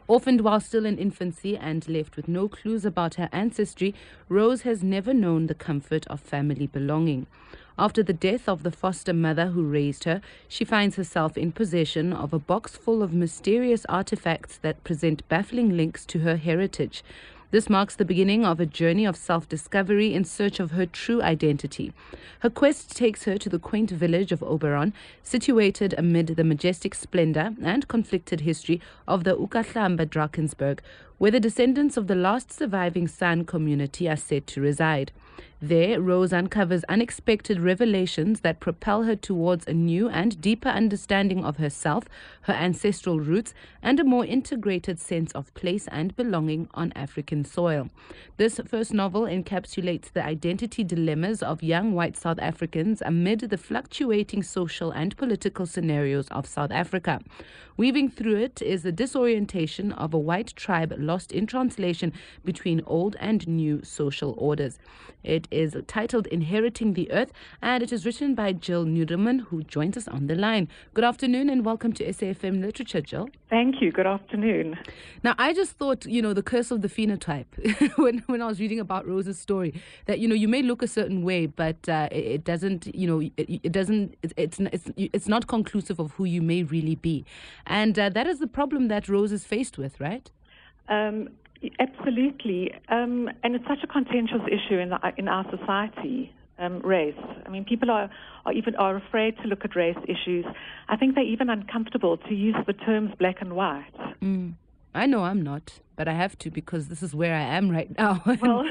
Orphaned while still in infancy and left with no clues about her ancestry, Rose has never known the comfort of family belonging. After the death of the foster mother who raised her, she finds herself in possession of a box full of mysterious artifacts that present baffling links to her heritage. This marks the beginning of a journey of self-discovery in search of her true identity. Her quest takes her to the quaint village of Oberon, situated amid the majestic splendor and conflicted history of the Ukahlamba Drakensberg, where the descendants of the last surviving San community are said to reside. There, Rose uncovers unexpected revelations that propel her towards a new and deeper understanding of herself, her ancestral roots, and a more integrated sense of place and belonging on African soil. This first novel encapsulates the identity dilemmas of young white South Africans amid the fluctuating social and political scenarios of South Africa. Weaving through it is the disorientation of a white tribe lost in translation between old and new social orders. It is titled Inheriting the Earth, and it is written by Jill Nudelman, who joins us on the line. Good afternoon and welcome to SAFM Literature, Jill. Thank you. Good afternoon. Now, I just thought, the curse of the phenotype, when I was reading about Rose's story, that, you may look a certain way, but it doesn't, it's not conclusive of who you may really be. And that is the problem that Rose is faced with, right? Absolutely. And it's such a contentious issue in our society, race. I mean, people are afraid to look at race issues. I think they're even uncomfortable to use the terms black and white. I know I'm not, but I have to because this is where I am right now. Well,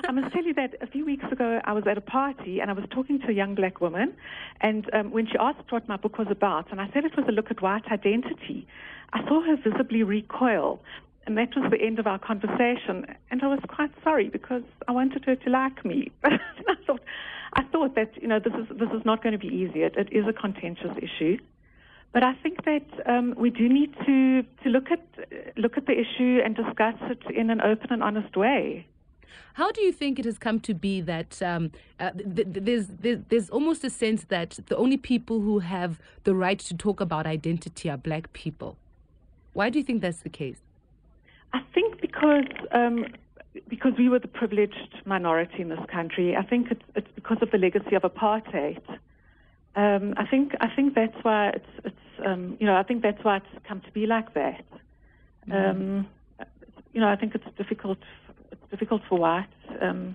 I must tell you that a few weeks ago I was at a party and I was talking to a young black woman, and when she asked what my book was about, and I said it was a look at white identity, I saw her visibly recoil. And that was the end of our conversation. And I was quite sorry because I wanted her to like me. But I thought that this is not going to be easy. It is a contentious issue. But I think that we do need to look at the issue and discuss it in an open and honest way. How do you think it has come to be that there's almost a sense that the only people who have the right to talk about identity are black people? Why do you think that's the case? I think because we were the privileged minority in this country. I think it's because of the legacy of apartheid. I think that's why I think that's why it's come to be like that. I think it's difficult for whites to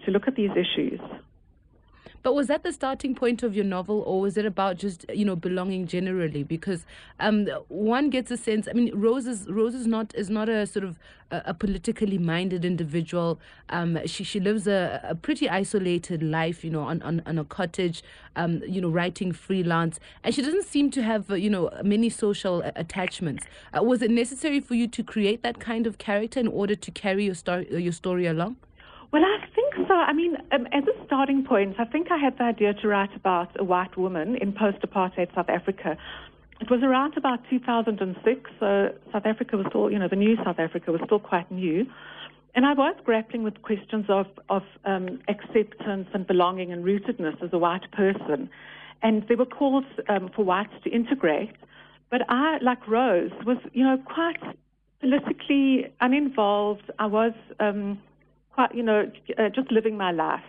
look at these issues. But was that the starting point of your novel, or was it about just, belonging generally? Because one gets a sense, I mean, Rose is not a sort of a politically minded individual. She lives a pretty isolated life, on a cottage, writing freelance. And she doesn't seem to have, many social attachments. Was it necessary for you to create that kind of character in order to carry your story along? Well, I think so. I mean, as a starting point, I think I had the idea to write about a white woman in post-apartheid South Africa. It was around about 2006, so South Africa was still, the new South Africa was still quite new. And I was grappling with questions of acceptance and belonging and rootedness as a white person. And there were calls for whites to integrate. But I, like Rose, was, quite politically uninvolved. I was just living my life,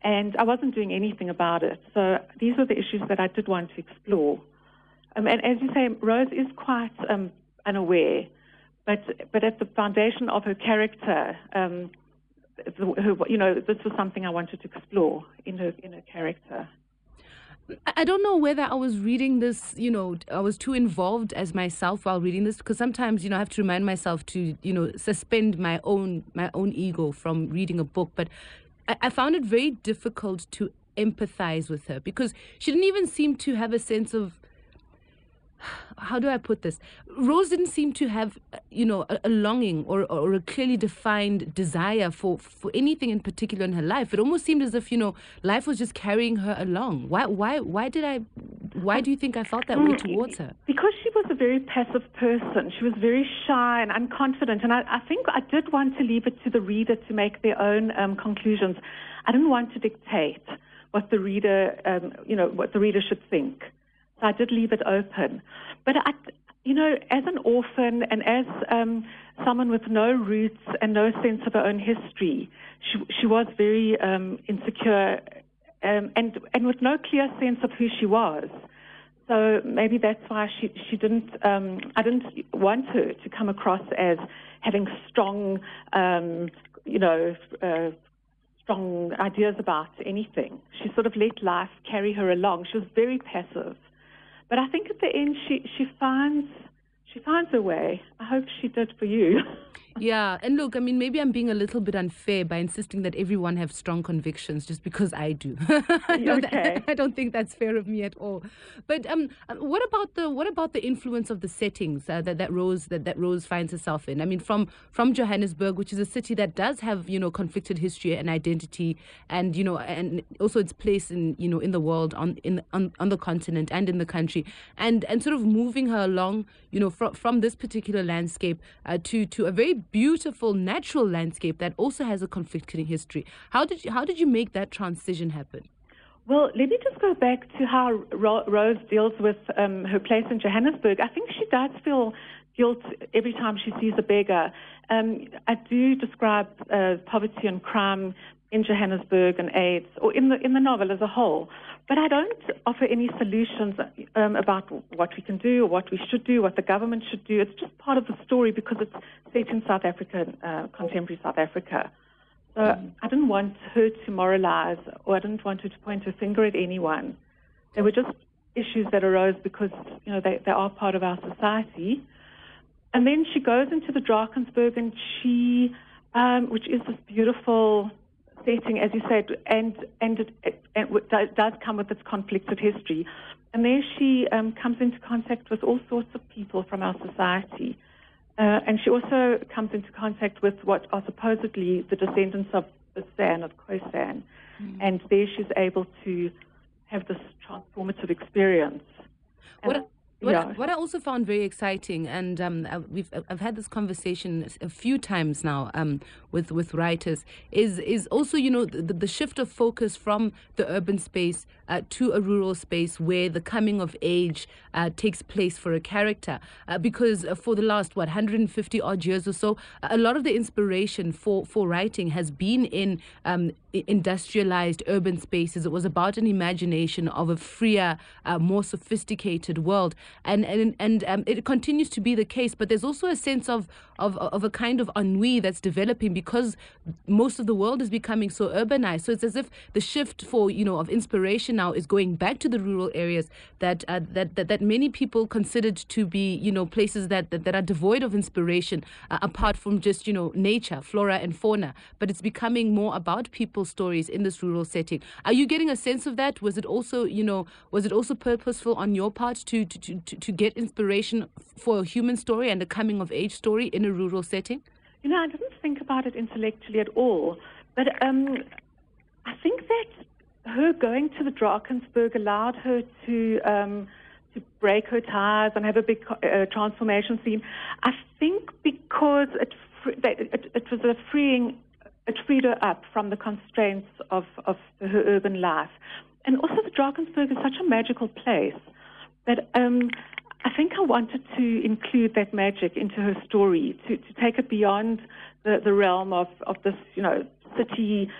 and I wasn't doing anything about it. So these were the issues that I did want to explore. And as you say, Rose is quite unaware, but at the foundation of her character, this was something I wanted to explore in her character. I don't know whether I was reading this, I was too involved as myself while reading this, because sometimes, I have to remind myself to, suspend my own ego from reading a book. But I found it very difficult to empathize with her because she didn't even seem to have a sense of, how do I put this? Rose didn't seem to have, a longing or a clearly defined desire for anything in particular in her life. It almost seemed as if, life was just carrying her along. Why do you think I felt that way towards her? Because she was a very passive person. She was very shy and unconfident. And I think I did want to leave it to the reader to make their own conclusions. I didn't want to dictate what the reader, what the reader should think. So I did leave it open. But as an orphan and as someone with no roots and no sense of her own history, she was very insecure and with no clear sense of who she was. So maybe that's why she didn't. I didn't want her to come across as having strong, strong ideas about anything. She sort of let life carry her along. She was very passive. But I think at the end she finds her way. I hope she did for you. Yeah, and look, I mean, maybe I'm being a little bit unfair by insisting that everyone have strong convictions just because I do. Okay. I don't think that's fair of me at all. But what about the influence of the settings that Rose finds herself in? I mean, from Johannesburg, which is a city that does have conflicted history and identity, and and also its place in in the world, on the continent and in the country, and sort of moving her along from this particular landscape to a very beautiful natural landscape that also has a conflicting history. How did you make that transition happen? Well, let me just go back to how Rose deals with her place in Johannesburg. I think she does feel guilt every time she sees a beggar. I do describe poverty and crime in Johannesburg and AIDS, or in the novel as a whole. But I don't offer any solutions about what we can do or what we should do, what the government should do. It's just part of the story because it's set in South Africa, contemporary South Africa. So I didn't want her to moralize, or I didn't want her to point her finger at anyone. They were just issues that arose because they are part of our society. And then she goes into the Drakensberg, and she, which is this beautiful setting, as you said, and it does come with its conflicted history. And there she comes into contact with all sorts of people from our society. And she also comes into contact with what are supposedly the descendants of the San, of Khoisan. And there she's able to have this transformative experience. What I also found very exciting, and I've had this conversation a few times now with writers, is also the shift of focus from the urban space to a rural space where the coming of age takes place for a character, because for the last 150 odd years or so, a lot of the inspiration for writing has been in industrialized urban spaces. It was about an imagination of a freer, more sophisticated world, and it continues to be the case. But there's also a sense of a kind of ennui that's developing because most of the world is becoming so urbanized. So it's as if the shift of inspiration now is going back to the rural areas that many people considered to be places that are devoid of inspiration, apart from just nature, flora and fauna. But it's becoming more about people's stories in this rural setting. Are you getting a sense of that? Was it also purposeful on your part to get inspiration for a human story and a coming of age story in a rural setting? I didn't think about it intellectually at all, but I think that her going to the Drakensberg allowed her to break her ties and have a big transformation scene. I think because it was a freeing. It freed her up from the constraints of her urban life. And also the Drakensberg is such a magical place that I think I wanted to include that magic into her story, to take it beyond the realm of this, city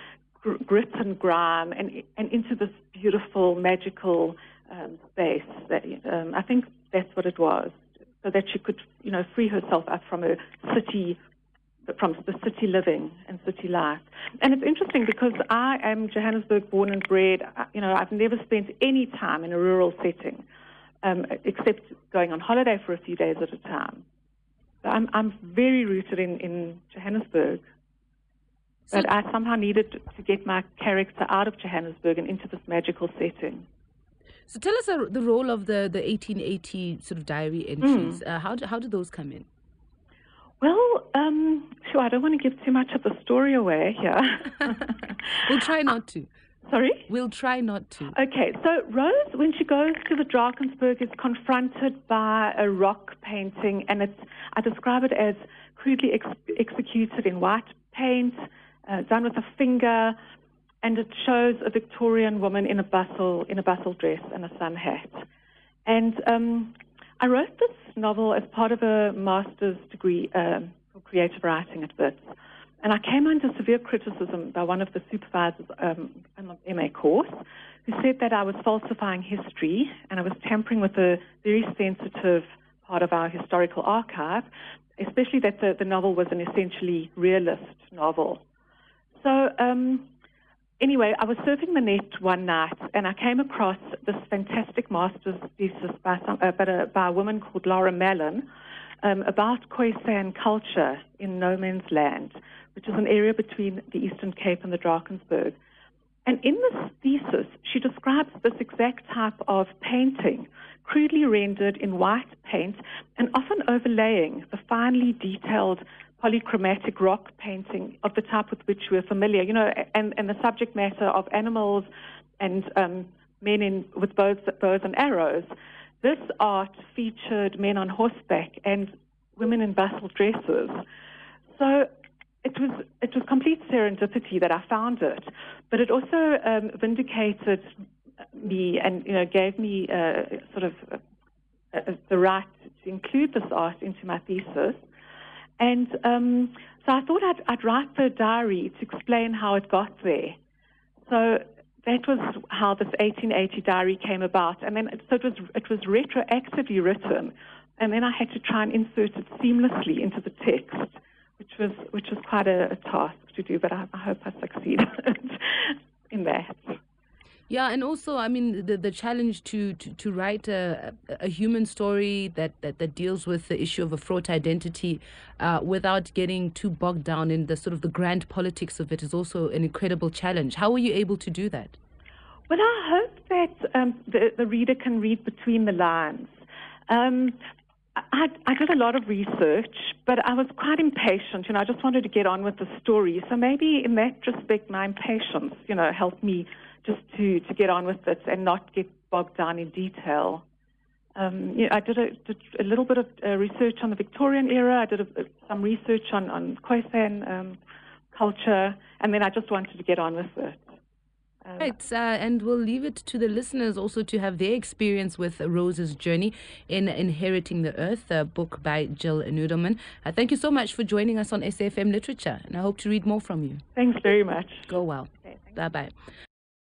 grit and grime and into this beautiful, magical space. That I think that's what it was, so that she could, free herself up from her from the city living and city life. And it's interesting because I am Johannesburg born and bred. I've never spent any time in a rural setting, except going on holiday for a few days at a time. So I'm very rooted in Johannesburg. But I somehow needed to get my character out of Johannesburg and into this magical setting. So tell us the role of the 1880 sort of diary entries. How do those come in? Well, sure, I don't want to give too much of the story away here. We'll try not to. Sorry? We'll try not to. Okay, so Rose, when she goes to the Drakensberg, is confronted by a rock painting, and I describe it as crudely executed in white paint, done with a finger, and it shows a Victorian woman in a bustle dress and a sun hat. And I wrote this novel as part of a master's degree for creative writing at Wits. And I came under severe criticism by one of the supervisors in the MA course, who said that I was falsifying history and I was tampering with a very sensitive part of our historical archive, especially that the novel was an essentially realist novel. So anyway, I was surfing the net one night and I came across this fantastic master's thesis by a woman called Laura Mallon about Khoisan culture in no man's land, which is an area between the Eastern Cape and the Drakensberg. And in this thesis, she describes this exact type of painting, crudely rendered in white paint and often overlaying the finely detailed polychromatic rock painting of the type with which we're familiar, and the subject matter of animals and men with bows and arrows. This art featured men on horseback and women in bustle dresses. So it was complete serendipity that I found it, but it also vindicated me and gave me the right to include this art into my thesis. And so I thought I'd write the diary to explain how it got there. So that was how this 1880 diary came about. And then it was retroactively written, and then I had to try and insert it seamlessly into the text, which was quite a task to do, but I hope I succeeded in that. Yeah, and also, I mean, the challenge to write a human story that deals with the issue of a fraught identity without getting too bogged down in the sort of the grand politics of it is also an incredible challenge. How were you able to do that? Well, I hope that the reader can read between the lines. I did a lot of research, but I was quite impatient. I just wanted to get on with the story. So maybe in that respect, my impatience, helped me just to get on with it and not get bogged down in detail. I did a little bit of research on the Victorian era. I did some research on Khoisan culture, and then I just wanted to get on with it. Right, and we'll leave it to the listeners also to have their experience with Rose's journey in Inheriting the Earth, a book by Jill Nudelman. Thank you so much for joining us on SAFM Literature, and I hope to read more from you. Thanks very much. Go well. Okay, bye-bye.